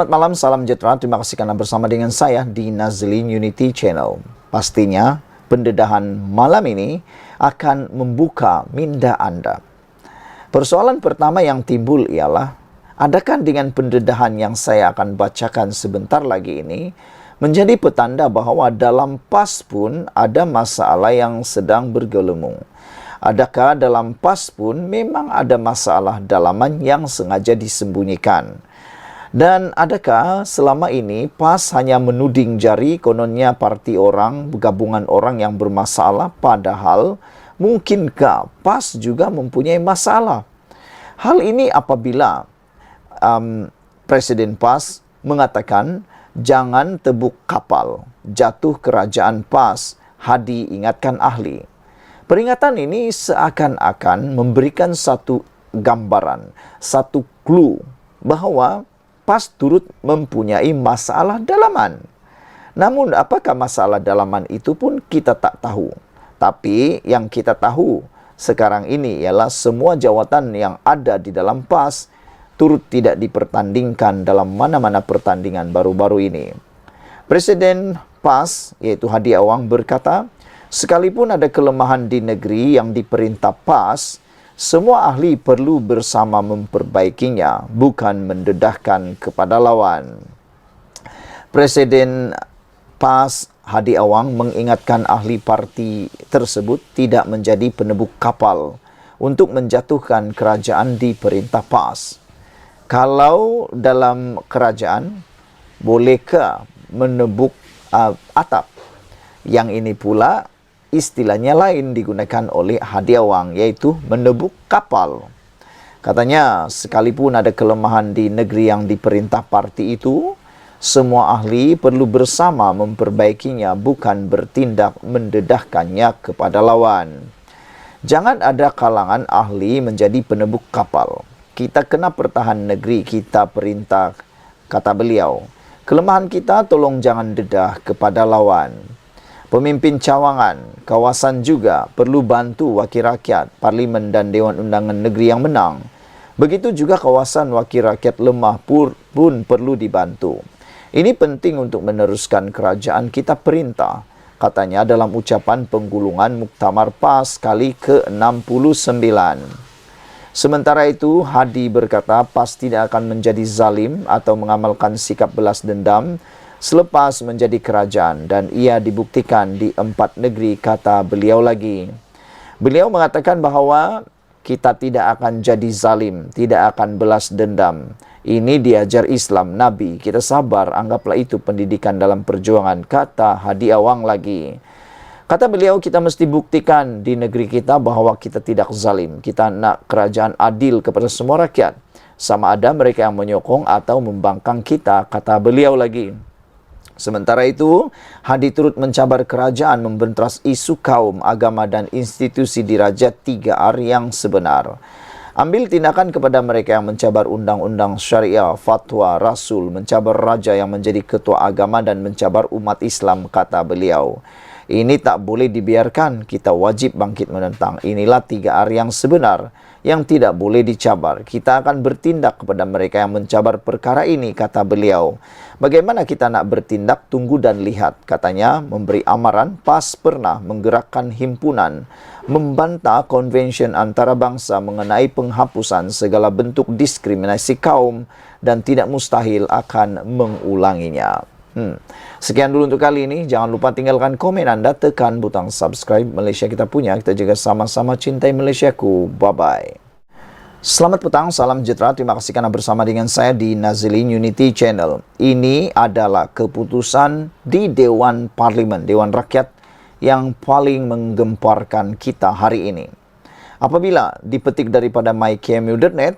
Selamat malam, salam sejahtera. Terima kasih karena bersama dengan saya di Nazlin Unity Channel. Pastinya pendedahan malam ini akan membuka minda Anda. Persoalan pertama yang timbul ialah, adakah dengan pendedahan yang saya akan bacakan sebentar lagi ini menjadi petanda bahawa dalam PAS pun ada masalah yang sedang bergelumung? Adakah dalam PAS pun memang ada masalah dalaman yang sengaja disembunyikan? Dan adakah selama ini PAS hanya menuding jari kononnya parti orang, gabungan orang yang bermasalah, padahal mungkinkah PAS juga mempunyai masalah? Hal ini apabila Presiden PAS mengatakan jangan tebuk kapal, jatuh kerajaan PAS, Hadi ingatkan ahli. Peringatan ini seakan-akan memberikan satu gambaran, satu clue bahawa PAS turut mempunyai masalah dalaman. Namun apakah masalah dalaman itu pun kita tak tahu. Tapi yang kita tahu sekarang ini ialah semua jawatan yang ada di dalam PAS turut tidak dipertandingkan dalam mana-mana pertandingan baru-baru ini. Presiden PAS yaitu Hadi Awang berkata, sekalipun ada kelemahan di negeri yang diperintah PAS, semua ahli perlu bersama memperbaikinya, bukan mendedahkan kepada lawan. Presiden PAS Hadi Awang mengingatkan ahli parti tersebut tidak menjadi penebuk kapal untuk menjatuhkan kerajaan di perintah PAS. Kalau dalam kerajaan, bolehkah menebuk atap? Yang ini pula istilahnya lain digunakan oleh Hadi Awang, yaitu menebuk kapal. Katanya, sekalipun ada kelemahan di negeri yang diperintah parti itu, semua ahli perlu bersama memperbaikinya, bukan bertindak mendedahkannya kepada lawan. Jangan ada kalangan ahli menjadi penebuk kapal. Kita kena pertahan negeri kita perintah, kata beliau. Kelemahan kita tolong jangan dedah kepada lawan. Pemimpin cawangan, kawasan juga perlu bantu wakil rakyat, parlimen dan Dewan Undangan Negeri yang menang. Begitu juga kawasan wakil rakyat lemah pun perlu dibantu. Ini penting untuk meneruskan kerajaan kita perintah, katanya dalam ucapan penggulungan Muktamar PAS kali ke-69. Sementara itu, Hadi berkata PAS tidak akan menjadi zalim atau mengamalkan sikap belas dendam selepas menjadi kerajaan, dan ia dibuktikan di 4 negeri, kata beliau lagi. Beliau mengatakan bahawa kita tidak akan jadi zalim, tidak akan belas dendam. Ini diajar Islam, Nabi. Kita sabar, anggaplah itu pendidikan dalam perjuangan, kata Hadi Awang lagi. Kata beliau, kita mesti buktikan di negeri kita bahawa kita tidak zalim. Kita nak kerajaan adil kepada semua rakyat. Sama ada mereka yang menyokong atau membangkang kita, kata beliau lagi. Sementara itu, Hadi turut mencabar kerajaan membenteras isu kaum, agama dan institusi dirajat 3R yang sebenar. Ambil tindakan kepada mereka yang mencabar undang-undang syariah, fatwa, rasul, mencabar raja yang menjadi ketua agama dan mencabar umat Islam, kata beliau. Ini tak boleh dibiarkan, kita wajib bangkit menentang. Inilah 3R yang sebenar, yang tidak boleh dicabar. Kita akan bertindak kepada mereka yang mencabar perkara ini, kata beliau. Bagaimana kita nak bertindak? Tunggu dan lihat, katanya. Memberi amaran, PAS pernah menggerakkan himpunan membantah konvensyen antarabangsa mengenai penghapusan segala bentuk diskriminasi kaum dan tidak mustahil akan mengulanginya. Sekian dulu untuk kali ini. Jangan lupa tinggalkan komen Anda, tekan butang subscribe. Malaysia kita punya, kita juga sama-sama cintai Malaysiaku. Bye-bye. Selamat petang, salam sejahtera. Terima kasih karena bersama dengan saya di Nazlin Unity Channel. Ini adalah keputusan di Dewan Parlimen, Dewan Rakyat yang paling menggemparkan kita hari ini. Apabila dipetik daripada mykmu.net,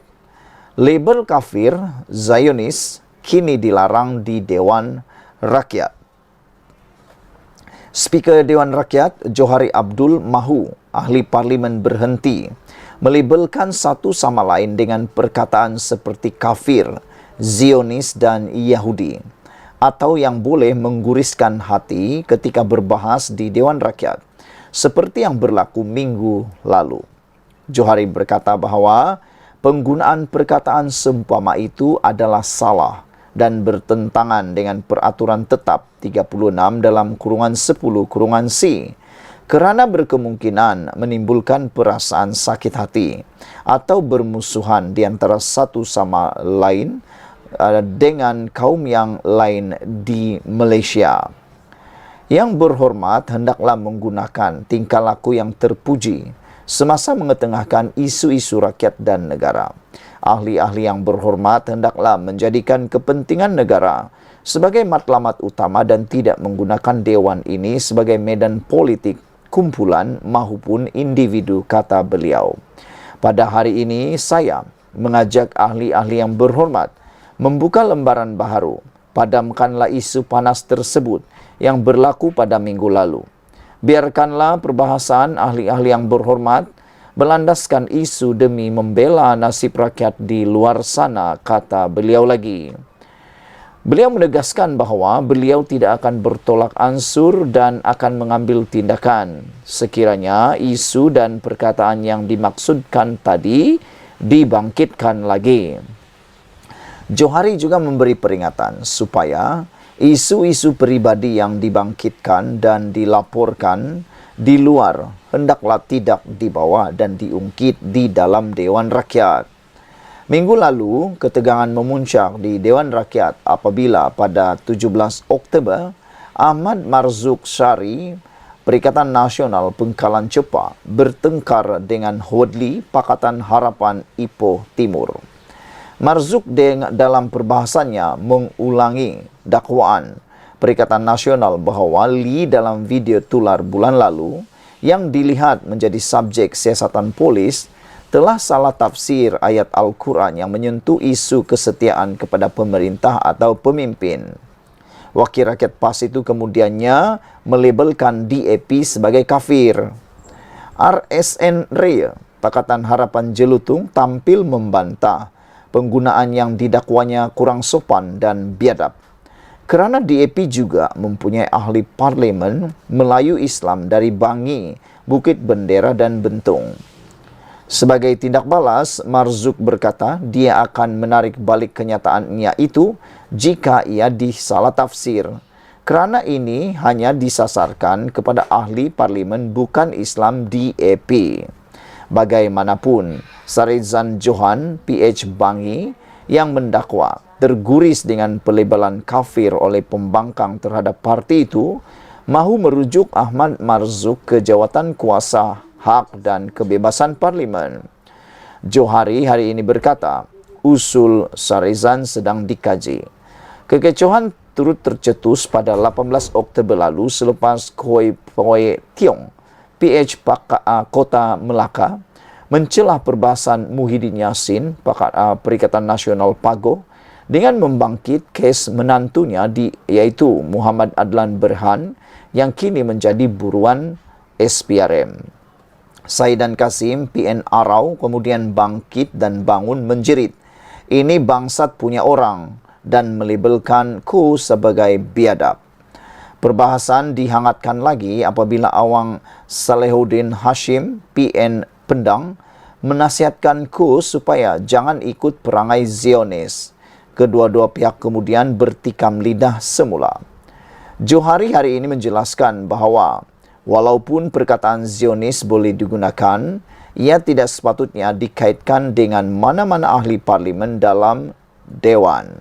label kafir Zionis kini dilarang di Dewan Rakyat. Speaker Dewan Rakyat Johari Abdul mahu ahli parlimen berhenti melabelkan satu sama lain dengan perkataan seperti kafir, Zionis dan Yahudi, atau yang boleh mengguriskan hati ketika berbahas di Dewan Rakyat, seperti yang berlaku minggu lalu. Johari berkata bahawa penggunaan perkataan seumpama itu adalah salah dan bertentangan dengan peraturan tetap 36 dalam kurungan 10 kurungan C, kerana berkemungkinan menimbulkan perasaan sakit hati atau bermusuhan di antara satu sama lain dengan kaum yang lain di Malaysia. Yang berhormat hendaklah menggunakan tingkah laku yang terpuji semasa mengetengahkan isu-isu rakyat dan negara. Ahli-ahli yang berhormat hendaklah menjadikan kepentingan negara sebagai matlamat utama dan tidak menggunakan dewan ini sebagai medan politik, kumpulan maupun individu, kata beliau. Pada hari ini saya mengajak ahli-ahli yang berhormat membuka lembaran baharu. Padamkanlah isu panas tersebut yang berlaku pada minggu lalu. Biarkanlah perbahasan ahli-ahli yang berhormat berlandaskan isu demi membela nasib rakyat di luar sana, kata beliau lagi. Beliau menegaskan bahawa beliau tidak akan bertolak ansur dan akan mengambil tindakan sekiranya isu dan perkataan yang dimaksudkan tadi dibangkitkan lagi. Johari juga memberi peringatan supaya isu-isu peribadi yang dibangkitkan dan dilaporkan di luar hendaklah tidak dibawa dan diungkit di dalam Dewan Rakyat. Minggu lalu, ketegangan memuncak di Dewan Rakyat apabila pada 17 Oktober, Ahmad Marzuk Syari, Perikatan Nasional Pengkalan Cepa, bertengkar dengan Hodli Pakatan Harapan Ipoh Timur. Marzuk dalam perbahasannya mengulangi dakwaan Perikatan Nasional bahawa Lee dalam video tular bulan lalu yang dilihat menjadi subjek siasatan polis telah salah tafsir ayat Al-Quran yang menyentuh isu kesetiaan kepada pemerintah atau pemimpin. Wakil rakyat PAS itu kemudiannya melabelkan DAP sebagai kafir. RSN Raya, Pakatan Harapan Jelutung, tampil membantah penggunaan yang didakwanya kurang sopan dan biadab. Kerana DAP juga mempunyai ahli parlimen Melayu Islam dari Bangi, Bukit Bendera dan Bentung. Sebagai tindak balas, Marzuk berkata dia akan menarik balik kenyataannya itu jika ia disalah tafsir. Kerana ini hanya disasarkan kepada ahli parlimen bukan Islam DAP. Bagaimanapun, Sarizan Johan, PH Bangi, yang mendakwa terguris dengan pelabelan kafir oleh pembangkang terhadap parti itu, mahu merujuk Ahmad Marzuk ke jawatan kuasa hak dan kebebasan parlimen. Johari hari ini berkata, usul Sarizan sedang dikaji. Kekecohan turut tercetus pada 18 Oktober lalu selepas Khoi Poi Tiong, PH Kota Melaka, mencelah perbahasan Muhyiddin Yassin, Perikatan Nasional PAGO, dengan membangkit kes menantunya iaitu Muhammad Adlan Berhan yang kini menjadi buruan SPRM. Saidan Kasim, PN Arau, kemudian bangkit dan bangun menjerit, ini bangsat punya orang, dan melabelkan Ku sebagai biadab. Perbahasan dihangatkan lagi apabila Awang Salehuddin Hashim, PN Pendang, menasihatkan Ku supaya jangan ikut perangai Zionis. Kedua-dua pihak kemudian bertikam lidah semula. Johari hari ini menjelaskan bahawa walaupun perkataan Zionis boleh digunakan, ia tidak sepatutnya dikaitkan dengan mana-mana ahli parlimen dalam Dewan.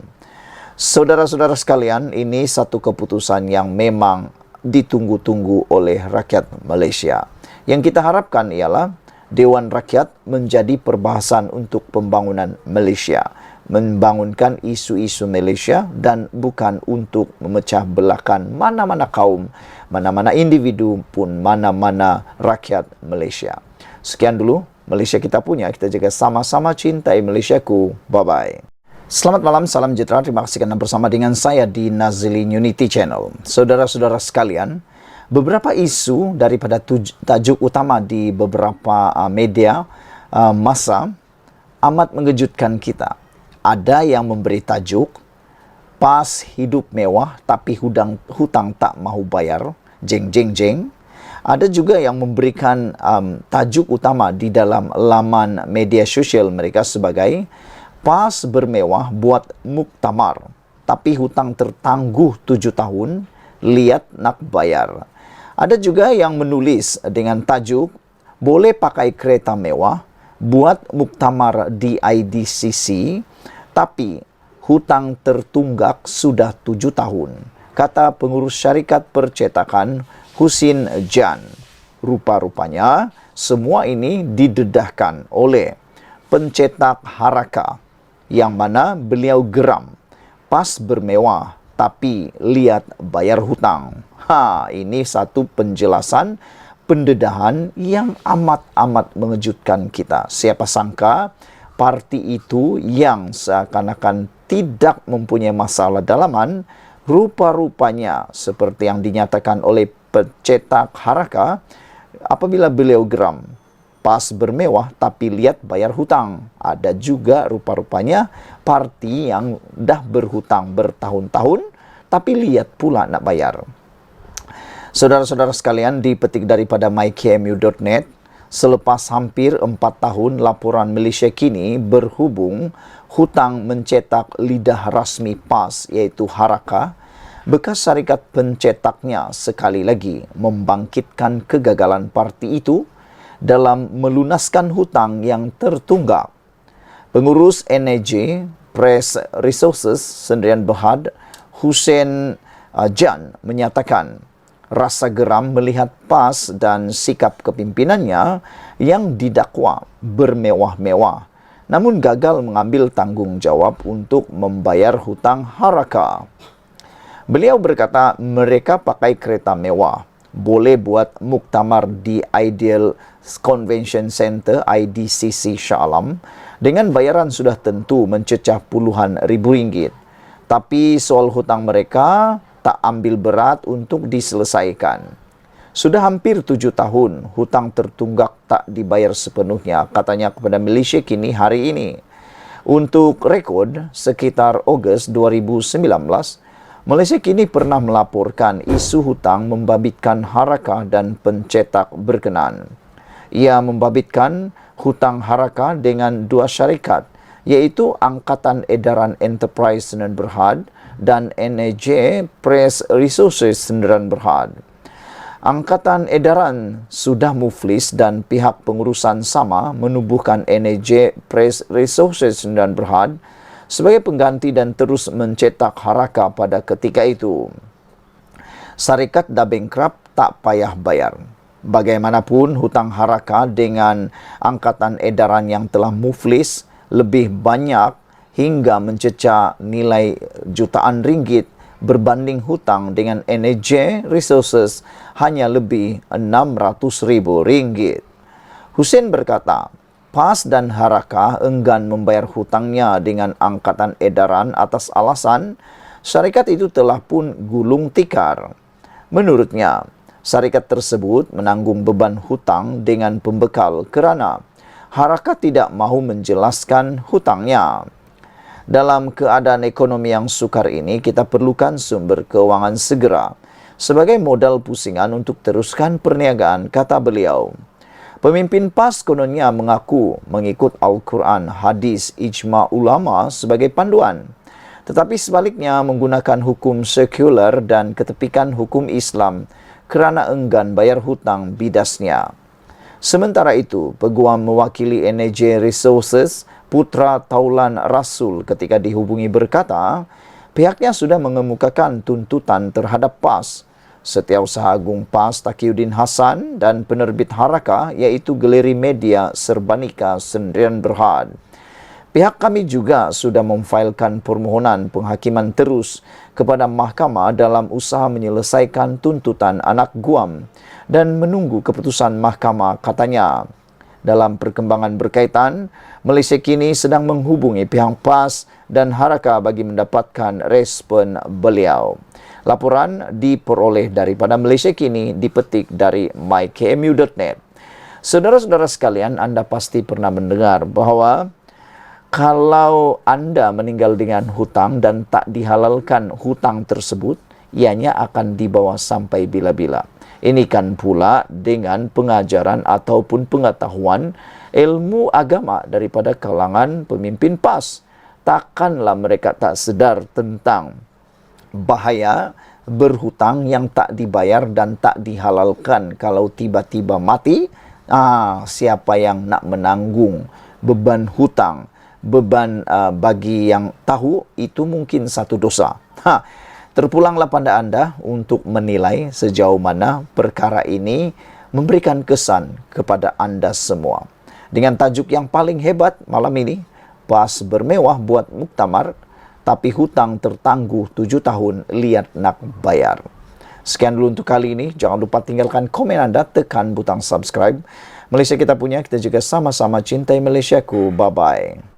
Saudara-saudara sekalian, ini satu keputusan yang memang ditunggu-tunggu oleh rakyat Malaysia. Yang kita harapkan ialah Dewan Rakyat menjadi perbahasan untuk pembangunan Malaysia, membangunkan isu-isu Malaysia dan bukan untuk memecah belahkan mana-mana kaum, mana-mana individu pun mana-mana rakyat Malaysia. Sekian dulu Malaysia kita punya, kita jaga sama-sama cintai Malaysiaku. Bye-bye. Selamat malam, salam sejahtera. Terima kasih kerana bersama dengan saya di Nazilin Unity Channel. Saudara-saudara sekalian, beberapa isu daripada tajuk utama di beberapa media masa amat mengejutkan kita. Ada yang memberi tajuk PAS hidup mewah tapi hutang tak mahu bayar, jeng jeng jeng. Ada juga yang memberikan tajuk utama di dalam laman media sosial mereka sebagai PAS bermewah buat muktamar, tapi hutang tertangguh 7 tahun, lihat nak bayar. Ada juga yang menulis dengan tajuk, boleh pakai kereta mewah, buat muktamar di IDCC, tapi hutang tertunggak sudah 7 tahun. Kata pengurus syarikat percetakan Husin Jan. Rupa-rupanya semua ini didedahkan oleh pencetak Haraka yang mana beliau geram. Pas bermewah tapi lihat bayar hutang. Ini satu penjelasan pendedahan yang amat-amat mengejutkan kita. Siapa sangka parti itu yang seakan-akan tidak mempunyai masalah dalaman, rupa-rupanya seperti yang dinyatakan oleh pencetak Haraka, apabila beliau geram, pas bermewah tapi lihat bayar hutang. Ada juga rupa-rupanya parti yang dah berhutang bertahun-tahun tapi lihat pula nak bayar. Saudara-saudara sekalian, dipetik daripada mykmu.net, selepas hampir 4 tahun laporan Malaysia Kini berhubung hutang mencetak lidah rasmi PAS iaitu Haraka, bekas syarikat pencetaknya sekali lagi membangkitkan kegagalan parti itu dalam melunaskan hutang yang tertunggak. Pengurus NAJ Press Resources Sdn Bhd Husin Jan menyatakan rasa geram melihat PAS dan sikap kepimpinannya yang didakwa bermewah-mewah namun gagal mengambil tanggungjawab untuk membayar hutang Haraka. Beliau berkata mereka pakai kereta mewah, boleh buat muktamar di Ideal Convention Center IDCC Shah Alam dengan bayaran sudah tentu mencecah puluhan ribu ringgit. Tapi soal hutang mereka tak ambil berat untuk diselesaikan. Sudah hampir 7 tahun hutang tertunggak tak dibayar sepenuhnya, katanya kepada Malaysia Kini hari ini. Untuk rekod, sekitar Ogos 2019, Malaysia Kini pernah melaporkan isu hutang membabitkan Haraka dan pencetak berkenan. Ia membabitkan hutang Haraka dengan 2 syarikat, iaitu Angkatan Edaran Enterprise Sdn Bhd dan NAJ Press Resources Sdn Bhd. Angkatan Edaran sudah muflis dan pihak pengurusan sama menubuhkan NAJ Press Resources Sdn Bhd sebagai pengganti dan terus mencetak Haraka pada ketika itu. Syarikat dah bankrupt, tak payah bayar. Bagaimanapun hutang Haraka dengan Angkatan Edaran yang telah muflis lebih banyak hingga mencecah nilai jutaan ringgit berbanding hutang dengan NAJ Resources hanya lebih 600,000 ringgit. Husin berkata, PAS dan Haraka enggan membayar hutangnya dengan Angkatan Edaran atas alasan syarikat itu telah pun gulung tikar. Menurutnya, syarikat tersebut menanggung beban hutang dengan pembekal kerana Haraka tidak mahu menjelaskan hutangnya. Dalam keadaan ekonomi yang sukar ini, kita perlukan sumber keuangan segera sebagai modal pusingan untuk teruskan perniagaan, kata beliau. Pemimpin PAS kononnya mengaku mengikut Al-Quran, hadis, ijma' ulama sebagai panduan. Tetapi sebaliknya menggunakan hukum sekular dan ketepikan hukum Islam kerana enggan bayar hutang bidasnya. Sementara itu, peguam mewakili NAJ Resources, Putra Taulan Rasul ketika dihubungi berkata, pihaknya sudah mengemukakan tuntutan terhadap PAS. Setiausaha Agung PAS Taqiyuddin Hasan dan penerbit Haraka iaitu Galeri Media Serbanika Sdn Bhd. Pihak kami juga sudah memfailkan permohonan penghakiman terus kepada mahkamah dalam usaha menyelesaikan tuntutan anak guam dan menunggu keputusan mahkamah, katanya. Dalam perkembangan berkaitan, Malaysia Kini sedang menghubungi pihak PAS dan Haraka bagi mendapatkan respon beliau. Laporan diperoleh daripada Malaysia Kini, dipetik dari mykmu.net. Saudara-saudara sekalian, anda pasti pernah mendengar bahawa kalau anda meninggal dengan hutang dan tak dihalalkan hutang tersebut, ianya akan dibawa sampai bila-bila. Ini kan pula dengan pengajaran ataupun pengetahuan ilmu agama daripada kalangan pemimpin PAS. takkanlah mereka tak sedar tentang bahaya berhutang yang tak dibayar dan tak dihalalkan. Kalau tiba-tiba mati, siapa yang nak menanggung beban hutang, beban bagi yang tahu, itu mungkin satu dosa. Terpulanglah pada anda untuk menilai sejauh mana perkara ini memberikan kesan kepada anda semua. Dengan tajuk yang paling hebat malam ini, PAS bermewah buat muktamar, tapi hutang tertangguh 7 tahun, lihat nak bayar. Sekian dulu untuk kali ini. Jangan lupa tinggalkan komen anda, tekan butang subscribe. Malaysia kita punya, kita juga sama-sama cintai Malaysiaku. Bye-bye.